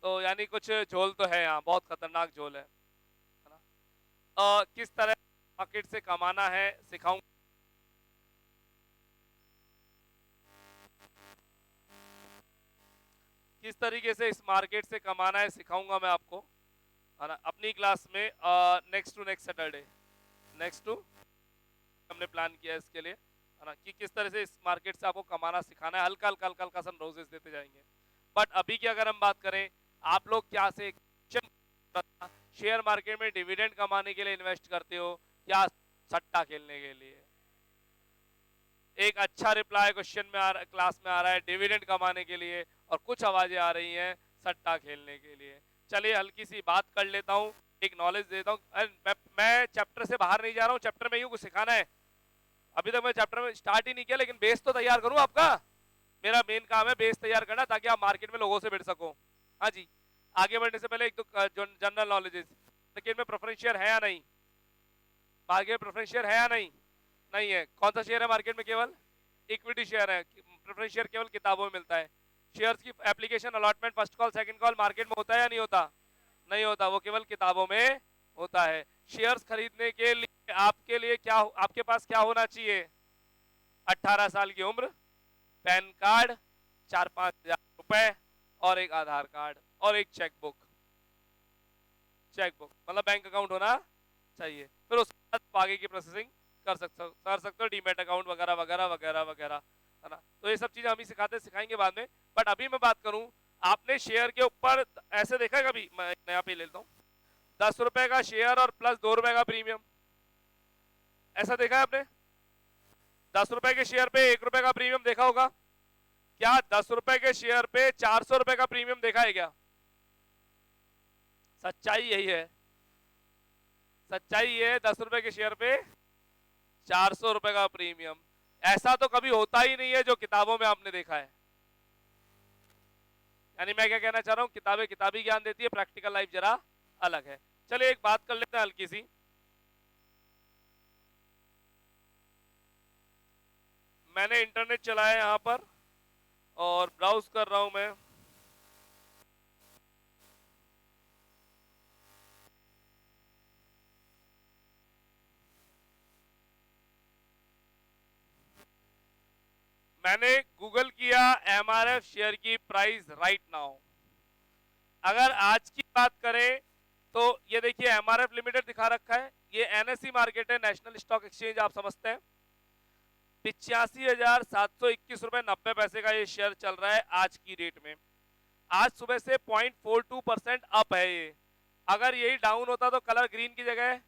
Speaker 1: तो यानी कुछ झोल तो है यहाँ, बहुत खतरनाक झोल है ना। किस तरह मार्केट से कमाना है सिखाऊं। किस तरीके से इस मार्केट से कमाना है सिखाऊंगा मैं आपको, है ना, अपनी क्लास में। Next two Saturday, next two हमने प्लान किया है इसके लिए, है ना, कि किस तरह से इस मार्केट से आपको कमाना सिखाना है। हल्का हल्का हल्का हल्का सन रोजेस देते जाएंगे। बट अभी की अगर हम बात करें, आप लोग क्या से शेयर मार्केट में डिविडेंड कमाने के लिए इन्वेस्ट करते हो या सट्टा खेलने के लिए? एक अच्छा रिप्लाई क्वेश्चन में क्लास में आ रहा है डिविडेंड कमाने के लिए, और कुछ आवाजें आ रही हैं सट्टा खेलने के लिए। चलिए हल्की सी बात कर लेता हूं, एक नॉलेज देता हूं। मैं चैप्टर से बाहर नहीं जा रहा हूं, चैप्टर में ही कुछ सिखाना है। अभी तक मैं चैप्टर में स्टार्ट ही नहीं किया, लेकिन बेस तो तैयार करूं आपका। मेरा मेन काम है बेस तैयार करना, ताकि आप मार्केट में लोगों से भिड़ सको। हाँ जी, आगे बढ़ने से पहले एक तो जनरल नॉलेज, मार्केट में प्रेफरेंस है या नहीं? मार्केट प्रेफरेंस है या नहीं? नहीं है। कौन सा शेयर है मार्केट में? केवल इक्विटी शेयर है। प्रेफरेंस शेयर केवल किताबों में मिलता है। शेयर्स की application, allotment, first call, second call market में होता है या नहीं होता? नहीं होता, वो केवल किताबों में होता है। शेयर्स खरीदने के लिए आपके लिए क्या, आपके पास क्या होना चाहिए? 18 साल की उम्र, पैन कार्ड, 4-5 हजार रुपए, और एक आधार कार्ड और एक चेकबुक। चेकबुक मतलब बैंक अकाउंट होना चाहिए। फिर उसके बाद आगे की प्रोसेसिंग कर सकते हो डीमेट अकाउंट वगैरह वगैरह वगैरह वगैरह, है ना। तो ये सब चीजें हम ही सिखाएंगे बाद में। बट अभी मैं बात करूं, आपने शेयर के ऊपर ऐसे देखा है कभी? मैं नया पे ले लेता हूं, 10 रुपए का शेयर और प्लस 2 रुपए का प्रीमियम, ऐसा देखा है आपने? 10 रुपए के शेयर पे 1 रुपए का प्रीमियम देखा होगा क्या? 10 रुपए के शेयर पे 400 रुपए का प्रीमियम देखा है क्या? सच्चाई यही है, सच्चाई ये 10 रुपए के शेयर पे 400 रुपए का प्रीमियम। ऐसा तो कभी होता ही नहीं है जो किताबों में आपने देखा है। यानी मैं क्या कहना चाह रहा हूं, किताबें किताबी ज्ञान देती है, प्रैक्टिकल लाइफ जरा अलग है। चलिए एक बात कर लेते हैं हल्की सी। मैंने इंटरनेट चलाया यहां पर और ब्राउज कर रहा हूं मैं। मैंने गूगल किया एमआरएफ शेयर की प्राइस राइट नाउ। अगर आज की बात करें तो ये देखिए एमआरएफ लिमिटेड दिखा रखा है, ये एनएसई मार्केट है, नेशनल स्टॉक एक्सचेंज आप समझते हैं। 85,721 रुपए 90 पैसे का ये शेयर चल रहा है आज की डेट में। आज सुबह से 0.42% अप है ये। अगर यही डाउन होता तो कलर ग्रीन की जगह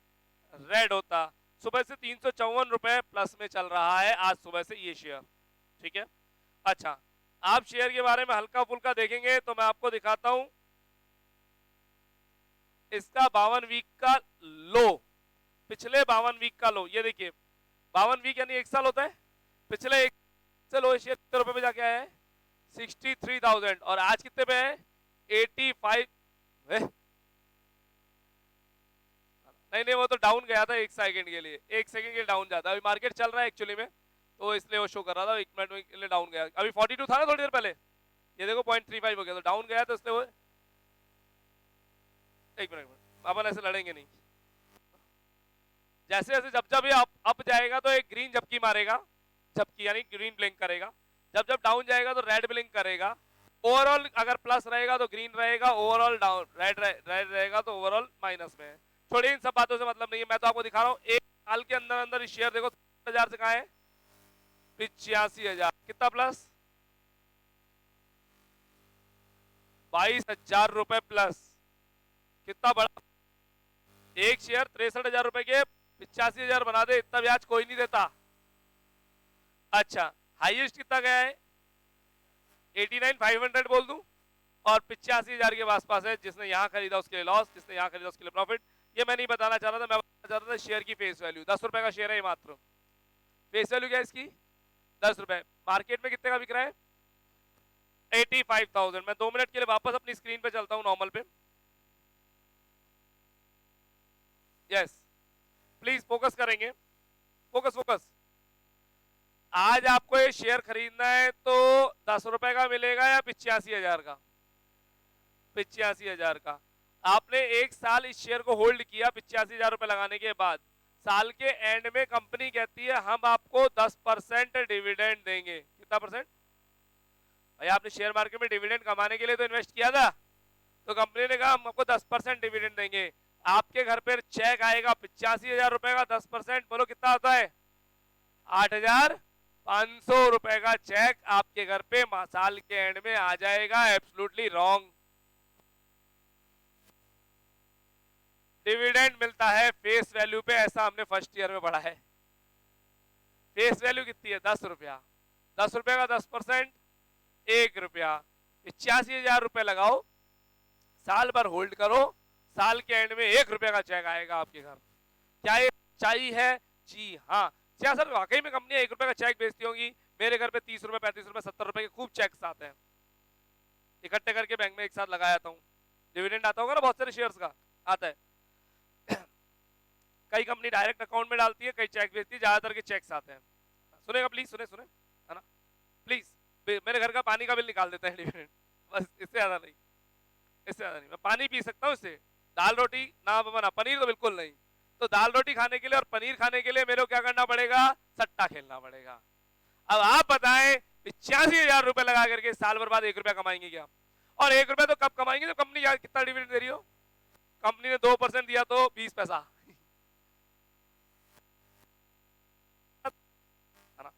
Speaker 1: रेड होता। सुबह से 354 रुपए प्लस में चल रहा है आज सुबह से ये शेयर, ठीक है। अच्छा, आप शेयर के बारे में हल्का फुल्का देखेंगे तो मैं आपको दिखाता हूं इसका 52 वीक का लो, पिछले 52 वीक का लो। ये देखिए 52 वीक यानी एक साल होता है, पिछले एक से लो शेयर कितने रुपए में जाके आया है? 63,000 और आज कितने पे है? 85। नहीं नहीं वो तो डाउन गया था एक सेकंड के लिए, एक सेकंड के लिए डाउन जाता है। अभी मार्केट चल रहा है एक्चुअली में, तो इसलिए वो शो कर रहा था, एक मिनट में के लिए डाउन गया। अभी 42 था ना थोड़ी देर पहले, ये देखो 0.35 हो गया, तो डाउन गया तो इसलिए वो। एक मिनट अपन ऐसे लड़ेंगे नहीं। जैसे जैसे जब जब ये अप जाएगा तो एक ग्रीन झपकी मारेगा, झपकी यानी ग्रीन ब्लिंक करेगा। जब जब डाउन जाएगा तो रेड ब्लिंक करेगा। ओवरऑल अगर प्लस रहेगा तो ग्रीन रहेगा, ओवरऑल डाउन रेड रहेगा तो ओवरऑल माइनस में है। छोड़िए इन सब बातों से मतलब नहीं है, मैं तो आपको दिखा रहा हूँ एक साल के अंदर अंदर शेयर देखो 70,000 से कहा है 85,000, कितना प्लस? 22,000 रुपए प्लस, कितना बड़ा। एक शेयर 63,000 रुपए के 85,000 बना दे, इतना ब्याज कोई नहीं देता। अच्छा, हाईएस्ट कितना गया है? 89,500 बोल दूं, और 85,000 के आसपास है। जिसने यहां खरीदा उसके लिए लॉस, जिसने यहां खरीदा उसके लिए प्रॉफिट। ये मैं नहीं बताना चाह रहा था, मैं बताना चाह रहा था शेयर की फेस वैल्यू। 10 रुपए का शेयर है मात्र, फेस वैल्यू क्या है इसकी? 10 रुपए। मार्केट में कितने का बिक रहा है? 85,000। मैं 2 मिनट के लिए वापस अपनी स्क्रीन पे चलता हूं नॉर्मल पे। यस प्लीज फोकस करेंगे, फोकस फोकस। आज आपको ये शेयर खरीदना है तो 10 रुपए का मिलेगा या 85,000 का? 85,000 का। आपने एक साल इस शेयर को होल्ड किया 85,000 रुपए लगाने के बाद, साल के एंड में कंपनी कहती है हम आपको 10% डिविडेंड देंगे। कितना परसेंट? भाई आपने शेयर मार्केट में डिविडेंड कमाने के लिए तो इन्वेस्ट किया था, तो कंपनी ने कहा हम आपको 10% डिविडेंड देंगे। आपके घर पर चेक आएगा 85,000 रुपए का, 10%, बोलो कितना होता है? 8,500 रुपए का चेक आपके घर पे साल के एंड में आ जाएगा। Absolutely wrong. डिविडेंड मिलता है फेस वैल्यू पे, ऐसा हमने फर्स्ट ईयर में पढ़ा है। फेस वैल्यू कितनी है? 10 रुपया। 10 रुपए का 10%, 1 रुपया। 85,000 रुपए लगाओ, साल भर होल्ड करो, साल के एंड में 1 रुपया का चेक आएगा आपके घर। क्या ये सच्चाई है? जी हाँ। क्या सर वाकई में कंपनियां 1 रुपए का चेक बेचती होंगी? मेरे घर पे 30 रुपए, 35 रुपए, 70 रुपए के खूब चेक्स आते हैं, इकट्ठे करके बैंक में एक साथ लगा जाता हूँ। डिविडेंड आता होगा ना बहुत सारे शेयर्स का, आता है। कई कंपनी डायरेक्ट अकाउंट में डालती है, कई चेक भेजती है, ज्यादातर के चेक्स आते हैं। सुनेगा प्लीज, सुने सुने, है ना प्लीज। मेरे घर का पानी का बिल निकाल देते हैं डिविडेंड, बस इससे ज्यादा नहीं, इससे ज्यादा नहीं। मैं पानी पी सकता हूँ इससे, दाल रोटी ना बना, पनीर तो बिल्कुल नहीं। तो दाल रोटी खाने के लिए और पनीर खाने के लिए मेरे को क्या करना पड़ेगा? सट्टा खेलना पड़ेगा। अब आप बताएं 85,000 रुपए लगा करके साल भर बाद 1 रुपया कमाएंगे क्या? और 1 रुपया तो कब कमाएंगे जब कंपनी कितना डिविडेंड दे रही हो। कंपनी ने 2% दिया तो 20 पैसा है ना।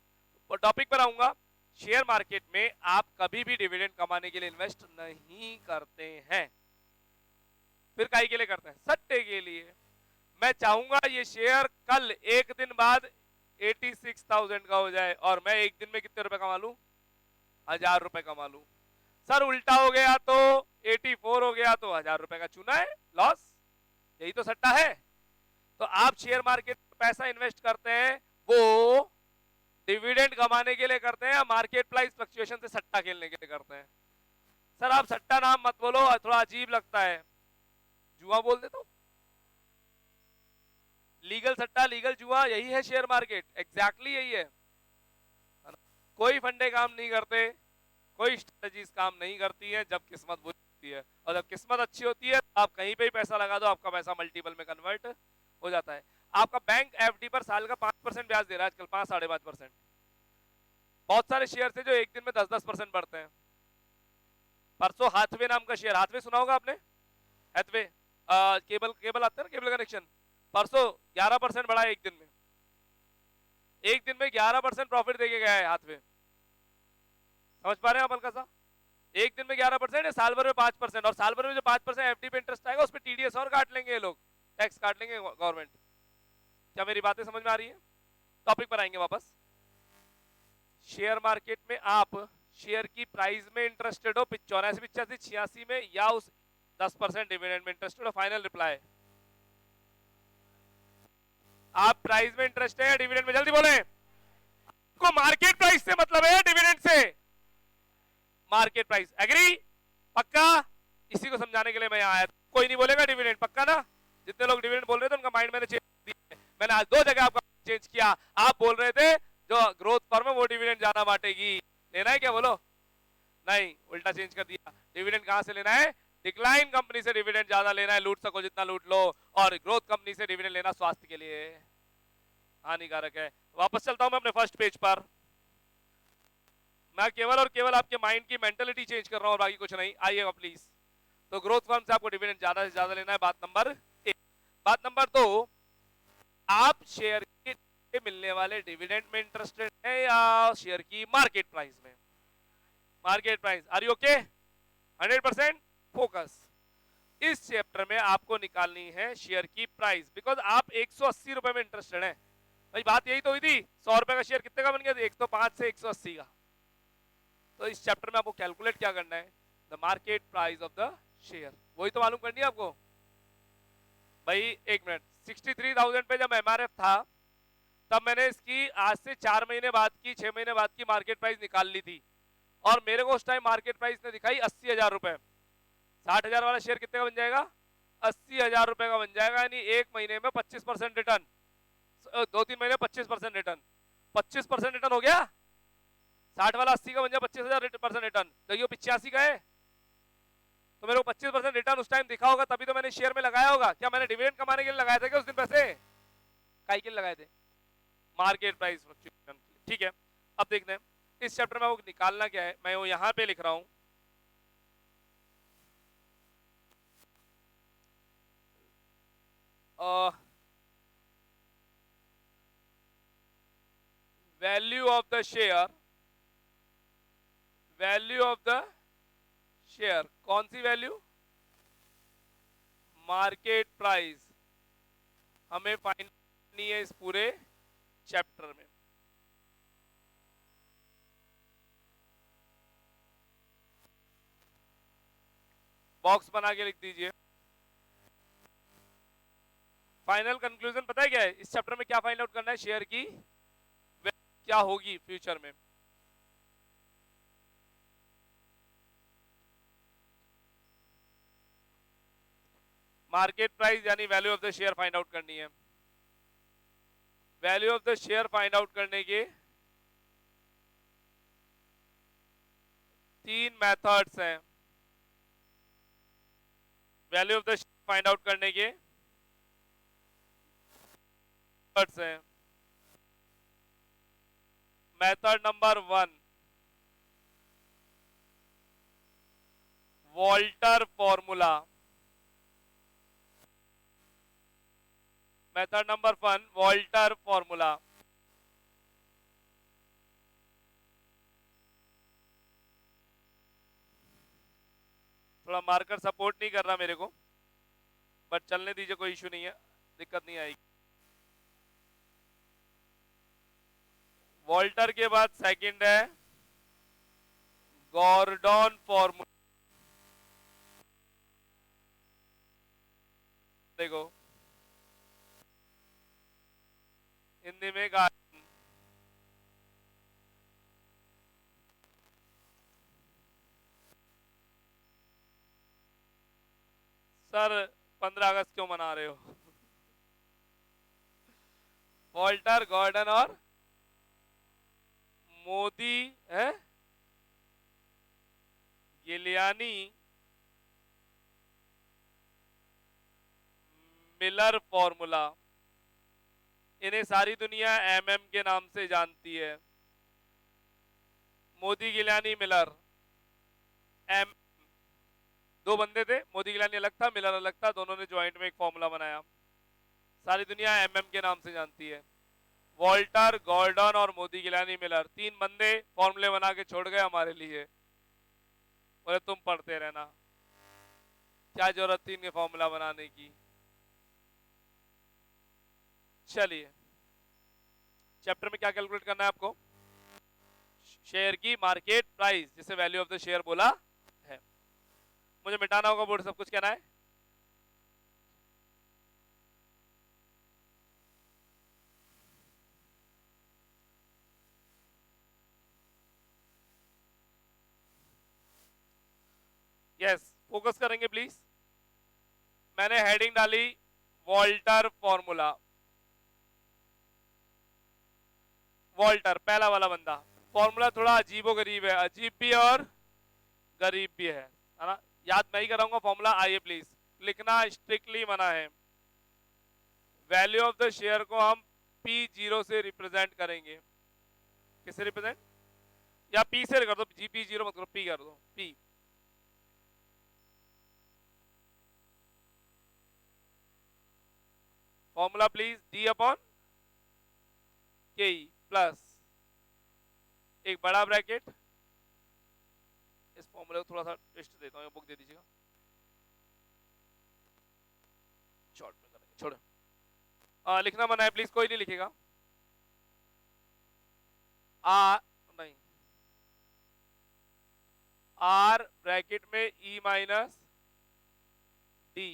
Speaker 1: तो टॉपिक पर आऊंगा, शेयर मार्केट में आप कभी भी डिविडेंड कमाने के लिए इन्वेस्ट नहीं करते हैं। फिर काहे के लिए करते हैं? सट्टे के लिए। मैं चाहूंगा ये शेयर कल एक दिन बाद 86,000 का हो जाए और मैं एक दिन में कितने रुपए कमा लूं? 1000 रुपए कमा लूं। सर उल्टा हो गया तो 84 हो गया तो 1000 रुपए का चूना है लॉस। यही तो सट्टा है। तो आप शेयर मार्केट में पैसा इन्वेस्ट करते हैं वो डिविडेंड कमाने के लिए करते हैं या मार्केट प्राइस फ्लक्चुएशन से सट्टा खेलने के लिए करते हैं? सर आप सट्टा नाम मत बोलो, थोड़ा अजीब लगता है, जुआ बोल दे तो। लीगल सट्टा, लीगल जुआ, यही है शेयर मार्केट, एग्जैक्टली यही है। कोई फंडे काम नहीं करते, कोई स्ट्रेटजीज काम नहीं करती है जब किस्मत बुरी होती है, और जब किस्मत अच्छी होती है तो आप कहीं पे भी पैसा लगा दो आपका पैसा मल्टीपल में कन्वर्ट हो जाता है। आपका बैंक एफडी पर साल का 5% ब्याज दे रहा है आजकल, 5-5.5%। बहुत सारे शेयर है जो एक दिन में 10-10% बढ़ते हैं। परसों हाथवे नाम का शेयर, हाथवे सुना होगा आपने, हाथवे केबल केबल आता है ना, केबल कनेक्शन, परसों 11% बढ़ा है एक दिन में। एक दिन में 11% प्रॉफिट देके गया है हाथवे। समझ पा रहे हैं आप हल्का सा? एक दिन में 11% है, साल भर में 5%, और साल भर में जो 5% एफडी पे इंटरेस्ट आएगा उस पर टीडीएस और काट लेंगे ये लोग, टैक्स काट लेंगे गवर्नमेंट। क्या मेरी बातें समझ में आ रही है? टॉपिक पर आएंगे वापस। शेयर मार्केट में आप शेयर की प्राइस में इंटरेस्टेड हो 84, 85, 86 में, या उस 10% डिविडेंड में इंटरेस्टेड हो? Final reply. आप प्राइस में इंटरेस्टेड है या डिविडेंड में? जल्दी बोले। आपको मार्केट प्राइस से मतलब है डिविडेंड से? Market price. एग्री? पक्का? इसी को समझाने के लिए मैं यहाँ आया। कोई नहीं बोलेगा डिविडेंड, पक्का ना? जितने लोग डिविडेंड बोल रहे थे उनका माइंड मैंने चेंज किया। मैंने आज 2 जगह आपका चेंज किया। आप बोल रहे थे जो ग्रोथ फर्म है वो डिविडेंड ज्यादा बांटेगी, लेना है क्या? बोलो। नहीं, उल्टा चेंज कर दिया। डिविडेंड कहां से लेना है? डिक्लाइन कंपनी से डिविडेंड ज्यादा लेना है, लूट सको जितना लूट लो, और ग्रोथ कंपनी से डिविडेंड लेना स्वास्थ्य के लिए हानिकारक है। वापस चलता हूं मैं अपने फर्स्ट पेज पर। मैं केवल और केवल आपके माइंड की मेंटालिटी चेंज कर रहा हूं और बाकी कुछ नहीं। आइएगा प्लीज। तो ग्रोथ फर्म से आपको डिविडेंड ज्यादा से ज्यादा लेना है, बात नंबर 1। बात नंबर 2, आप शेयर के मिलने वाले डिविडेंड में इंटरेस्टेड है या शेयर की मार्केट प्राइस में? Market price. Are you okay? 100% focus. इस चैप्टर में आपको निकालनी है शेयर की प्राइस, बिकॉज आप 180 रुपए में इंटरेस्टेड है। भाई बात यही तो हुई थी, 100 रुपए का शेयर कितने का बन गया? 105 से 180 का। तो इस चैप्टर में आपको कैलकुलेट क्या करना है? The market price of the share, वही तो मालूम करनी है आपको। भाई एक मिनट, 63,000 पे जब एमआरएफ था तब मैंने इसकी आज से 4 महीने बाद की, 6 महीने बाद की मार्केट प्राइस निकाल ली थी, और मेरे को उस टाइम मार्केट प्राइस ने दिखाई 80,000 रुपए। 60,000 वाला शेयर कितने का बन जाएगा? 80,000 रुपए का बन जाएगा, यानी एक महीने में 25% रिटर्न, 2-3 महीने 25% रिटर्न। 25% रिटर्न हो गया। 60 वाला 80 का बन जाए 25,000% रिटर्न, तो ये 85 का है। तो मेरे को 25% रिटर्न उस टाइम दिखा होगा, तभी तो मैंने शेयर में लगाया होगा। क्या मैंने डिविडेंड कमाने के लिए लगाया था क्या उस दिन पैसे? काहे के लिए लगाए थे? Market price fluctuation. ठीक है, अब देखते हैं इस चैप्टर में वो निकालना क्या है। मैं वो यहां पे लिख रहा हूं, value of the share, value of the share. कौन सी वैल्यू? मार्केट प्राइस हमें फाइंड करनी है इस पूरे चैप्टर में। बॉक्स बना के लिख दीजिए। फाइनल कंक्लूजन पता है क्या है इस चैप्टर में? क्या फाइंड आउट करना है? शेयर की क्या होगी फ्यूचर में। मार्केट प्राइस यानी value of the share find out करनी है। Value of the share find out करने के 3 मेथड्स हैं। Value of the share find out करने के मेथड्स हैं। Method number 1, Walter formula. Method number 1, Walter formula. थोड़ा मार्कर सपोर्ट नहीं कर रहा मेरे को, बट चलने दीजिए, कोई इशू नहीं है, दिक्कत नहीं आएगी। वॉल्टर के बाद सेकंड है गॉर्डन फॉर्मूला। देखो हिंदी में गार्डन। सर 15 अगस्त क्यों मना रहे हो? वॉल्टर, गॉर्डन और मोदी है गिलियानी मिलर फॉर्मूला। इन्हें सारी दुनिया एमएम के नाम से जानती है। मोदी गिलानी मिलर, एम, दो बंदे थे, मोदी गिलानी अलग था, मिलर अलग था, दोनों ने ज्वाइंट में एक फॉर्मूला बनाया। सारी दुनिया एमएम के नाम से जानती है। वॉल्टर, गॉर्डन और मोदी गिलानी मिलर, तीन बंदे फॉर्मूले बना के छोड़ गए हमारे लिए, बोले तुम पढ़ते रहना। क्या जरूरत थी इनके फॉर्मूला बनाने की। चलिए, चैप्टर में क्या कैलकुलेट करना है आपको? शेयर की मार्केट प्राइस, जिसे वैल्यू ऑफ द शेयर बोला है। मुझे मिटाना होगा बोर्ड, सब कुछ कहना है। यस, फोकस करेंगे प्लीज। मैंने हेडिंग डाली वॉल्टर फॉर्मूला। वॉल्टर पहला वाला बंदा। फॉर्मूला थोड़ा अजीबो गरीब है, अजीब भी और गरीब भी है ना। याद मैं ही कराऊंगा फॉर्मूला, आइए प्लीज। लिखना स्ट्रिक्टली मना है। वैल्यू ऑफ द शेयर को हम P0 से रिप्रेजेंट करेंगे। किससे रिप्रेजेंट? या P से कर दो, P0 मत करो, P कर दो, P। Formula please D upon के प्लस एक बड़ा ब्रैकेट। इस फॉर्मूले को थोड़ा सा ट्विस्ट देता हूँ, बुक दे दीजिएगा, शॉर्ट में करेंगे, छोड़ो। लिखना मना है प्लीज, कोई नहीं लिखेगा। नहीं, आर ब्रैकेट में ई माइनस डी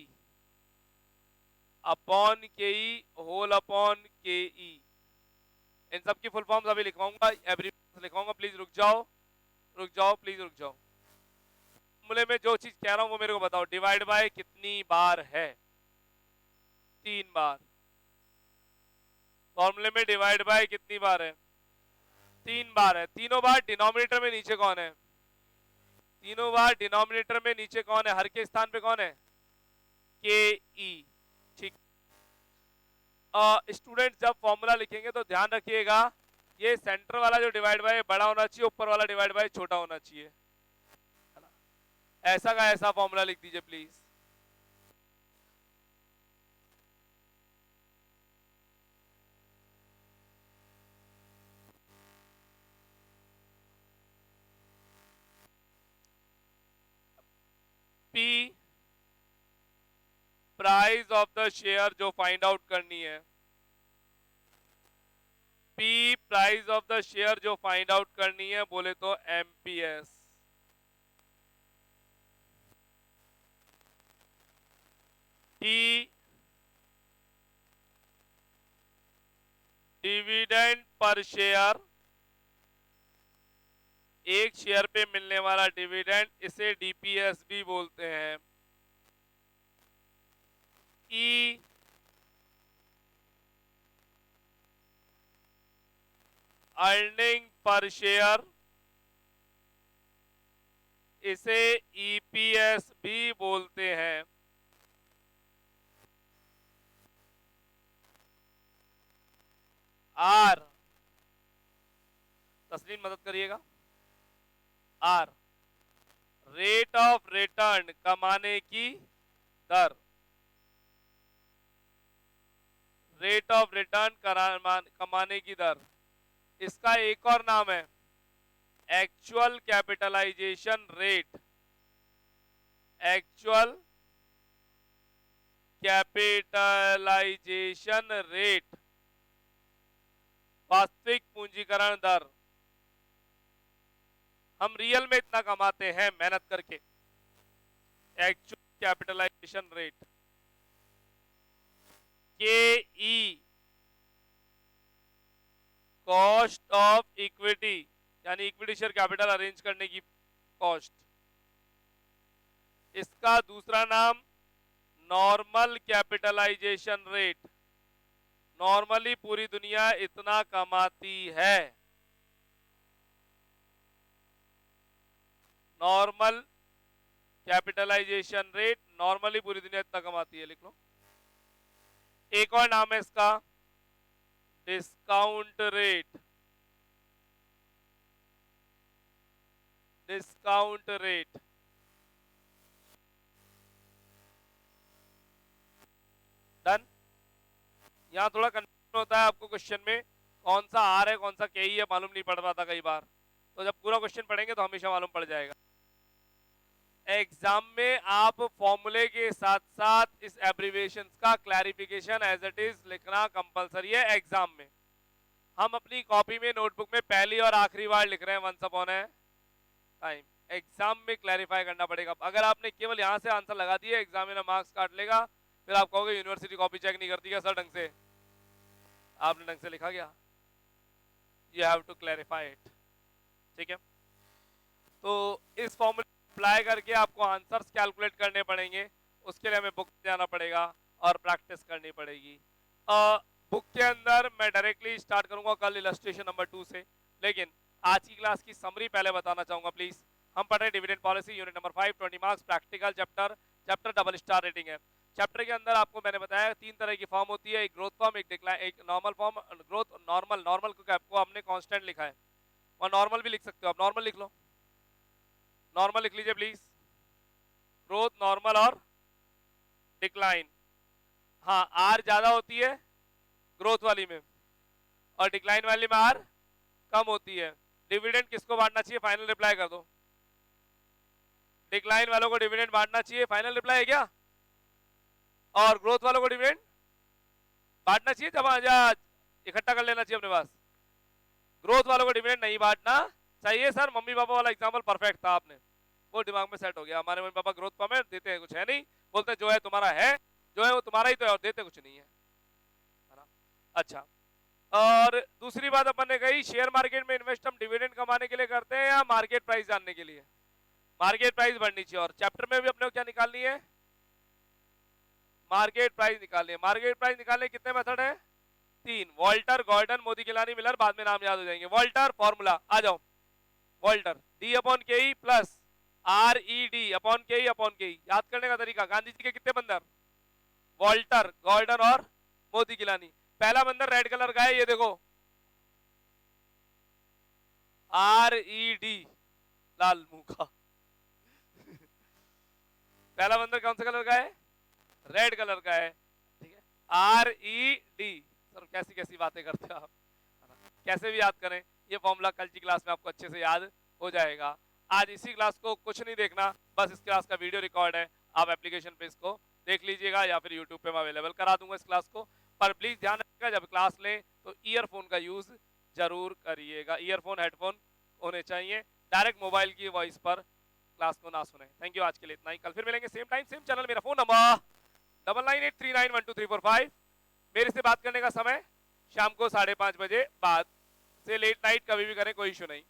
Speaker 1: अपॉन के ई होल अपॉन के ई। इन सब की फुल फॉर्म्स अभी लिखवाऊंगा, एवरी लिखवाऊंगा, प्लीज रुक जाओ, रुक जाओ, प्लीज रुक जाओ। फॉर्मूले में जो चीज कह रहा हूं वो मेरे को बताओ। डिवाइड बाय कितनी बार है? 3 बार। फॉर्मूले में डिवाइड बाय कितनी बार है? 3 बार है। तीनों बार डिनोमिनेटर में नीचे कौन है? तीनों बार डिनोमिनेटर में नीचे कौन है? हर के स्थान पे कौन है? के ई। ठीक। स्टूडेंट जब फॉर्मूला लिखेंगे तो ध्यान रखिएगा, ये सेंटर वाला जो डिवाइड बाय बड़ा होना चाहिए, ऊपर वाला डिवाइड बाय छोटा होना चाहिए। ऐसा का ऐसा फॉर्मूला लिख दीजिए please. P price of the share जो फाइंड आउट करनी है, P price of the share जो फाइंड आउट करनी है, बोले तो MPS। T dividend per share, एक शेयर पे मिलने वाला डिविडेंड, इसे DPS भी बोलते हैं। E अर्निंग पर शेयर, इसे EPS भी बोलते हैं। R, तस्लीम मदद करिएगा, R रेट ऑफ रिटर्न कमाने की दर, रेट ऑफ रिटर्न कमाने की दर, इसका एक और नाम है actual capitalisation rate, actual capitalisation rate, वास्तविक पूंजीकरण दर। हम रियल में इतना कमाते हैं मेहनत करके, एक्चुअल कैपिटलाइजेशन रेट, के कॉस्ट ऑफ इक्विटी, यानी इक्विटी शेयर कैपिटल अरेंज करने की कॉस्ट। इसका दूसरा नाम नॉर्मल कैपिटलाइजेशन रेट, नॉर्मली पूरी दुनिया इतना कमाती है, नॉर्मल कैपिटलाइजेशन रेट, नॉर्मली पूरी दुनिया इतना कमाती है, लिख लो। एक और नाम है इसका discount rate, discount rate. Done. यहां थोड़ा कंफ्यूजन होता है आपको क्वेश्चन में, कौन सा आर है कौन सा के है मालूम नहीं पड़ रहा था कई बार, तो जब पूरा क्वेश्चन पढ़ेंगे तो हमेशा मालूम पड़ जाएगा। एग्जाम में आप फॉर्मूले के साथ साथ इस एब्रिविएशंस का क्लैरिफिकेशन एज इट इज लिखना कंपलसरी है एग्जाम में। हम अपनी कॉपी में नोटबुक में पहली और आखिरी बार लिख रहे हैं once upon a time, exam में क्लैरिफाई करना पड़ेगा। अगर आपने केवल यहां से आंसर लगा दिए एग्जामिनर मार्क्स काट लेगा, फिर आप कहोगे यूनिवर्सिटी कॉपी चेक नहीं करती क्या सर ढंग से, आपने ढंग से लिखा क्या, you have to clarify it. ठीक है, तो इस फॉर्मूले अप्लाई करके आपको आंसर्स कैलकुलेट करने पड़ेंगे, उसके लिए हमें बुक जाना पड़ेगा और प्रैक्टिस करनी पड़ेगी। बुक के अंदर मैं डायरेक्टली स्टार्ट करूंगा कल इलस्ट्रेशन नंबर 2 से, लेकिन आज की क्लास की समरी पहले बताना चाहूंगा प्लीज। हम पढ़ रहे dividend policy unit number 5, 20 marks, practical chapter double star rating है। चैप्टर के अंदर आपको मैंने बताया 3 तरह की फॉर्म होती है, एक ग्रोथ फॉर्म, एक डिक्लाइन, एक normal form. Growth normal, normal को हमने कांस्टेंट लिखा है, और नॉर्मल भी लिख सकते हो आप, नॉर्मल लिख लो, नॉर्मल लिख लीजिए प्लीज, ग्रोथ, नॉर्मल और डिक्लाइन। हाँ, आर ज्यादा होती है ग्रोथ वाली में और डिक्लाइन वाली में आर कम होती है। डिविडेंड किसको बांटना चाहिए, फाइनल रिप्लाई कर दो। डिक्लाइन वालों को डिविडेंड बांटना चाहिए, फाइनल रिप्लाई है क्या? और ग्रोथ वालों को डिविडेंड बांटना चाहिए, जब इकट्ठा कर लेना चाहिए अपने पास। ग्रोथ वालों को डिविडेंड नहीं बांटना चाहिए। सर मम्मी पापा वाला एग्जाम्पल परफेक्ट था, आपने वो दिमाग में सेट हो गया। हमारे मम्मी पापा ग्रोथ फॉर्म में देते हैं, कुछ है नहीं, बोलते जो है तुम्हारा है, जो है वो तुम्हारा ही तो है, और देते कुछ नहीं है ना। अच्छा, और दूसरी बात अपन ने कही, शेयर मार्केट में इन्वेस्ट हम डिविडेंड कमाने के लिए करते हैं या मार्केट प्राइस जानने के लिए? मार्केट प्राइस बढ़नी चाहिए। और चैप्टर में भी अपने को क्या निकालनी है, मार्केट प्राइस निकालनी है। मार्केट प्राइस निकालने कितने मेथड है? 3, Walter, Gordon, Modigliani, Miller, बाद में नाम याद हो जाएंगे। वॉल्टर फॉर्मूला आ जाओ, वॉल्टर डी अपॉन के E plus R E D upon के ई अपॉन के ई। याद करने का तरीका, गांधी जी के कितने बंदर? वॉल्टर, गॉर्डन और मोदी गिलानी। पहला बंदर रेड कलर का है, ये देखो, आर ई डी, लाल मुंह का। पहला बंदर कौन सा कलर का है? रेड कलर का है, ठीक है, आर ई डी। सर कैसी कैसी बातें करते हो आप, कैसे भी याद करें, ये फॉर्मूला कल की क्लास में आपको अच्छे से याद हो जाएगा। आज इसी क्लास को कुछ नहीं देखना, बस इस क्लास का वीडियो रिकॉर्ड है, आप एप्लीकेशन पे इसको देख लीजिएगा या फिर यूट्यूब पे मैं अवेलेबल करा दूंगा इस क्लास को। पर प्लीज ध्यान रखिएगा, जब क्लास लें तो ईयरफोन का यूज जरूर करिएगा, ईयरफोन हेडफोन होने चाहिए, डायरेक्ट मोबाइल की वॉइस पर क्लास को ना सुने। थैंक यू, आज के लिए इतना ही। कल फिर मिलेंगे सेम टाइम सेम चैनल। मेरा फोन नंबर 9983912345। मेरे से बात करने का समय शाम को 5:30 बजे बाद से लेट नाइट कभी भी करें, कोई इशू नहीं।